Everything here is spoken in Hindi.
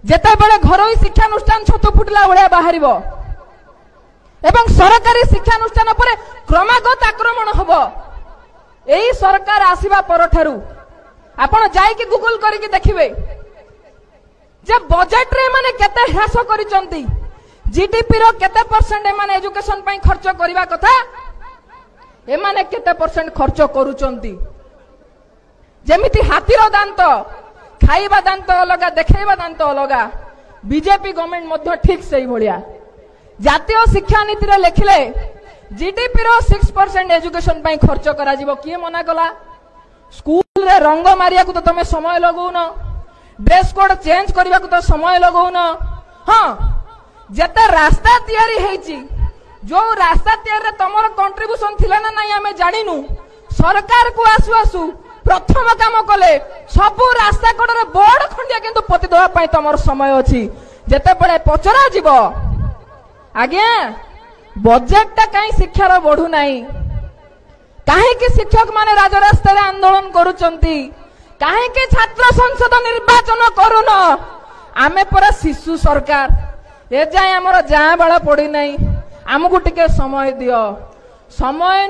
जेते बड़े घरोई शिक्षानुष्ठान छतु फुटला भलिया बाहर एवं सरकारी शिक्षानुष्ठान पर क्रमागत आक्रमण हबो। एई सरकार आसीबा परठारु आपण जाई गूगल करके देखिबे जे बजेट रे माने केते ह्रास करिसंती, जीडीपी रो केते परसेंट माने एजुकेशन पई खर्च करिवा कथा ए माने केते परसेंट खर्च करूचंती। जेमिति हाथीर दांत खाइबा दांत अलगा देखैबा दांत अलगा, बीजेपी गवर्नमेंट मध्य ठीक सही भलिया जातीय शिक्षा नीति रे लेखिले जीडीपी रो 6% एजुकेशन पई खर्च करा जिवो। किए मना कला? स्कूल रे रंग मारिया को तो तमे समय लगौन, ड्रेस कोड चेंज करबा को तो समय लगौन। हां जेते रास्ता तैयारी हेची, जो रास्ता तैयारी तमर कंट्रीब्यूशन थिला ना नहीं हमें जानिनु। सरकार को आसु आसु प्रथम काम कले सबु रास्ता कोडरे बोर्ड खंडिया किंतु पति दवा पई तमर समय अछि। जेते बळे पचरा जीवो आज्ञा बजेट कहीं शिक्षार बढ़ू नहीं, कहीं शिक्षक माने राजरास्ता आंदोलन करुचंती, कहीं छात्र संसद निर्वाचन करुन। आमे पर शिशु सरकार ए जाए आमर जाँ बाला पड़ी नहीं, आमको टिके समय दियो। समय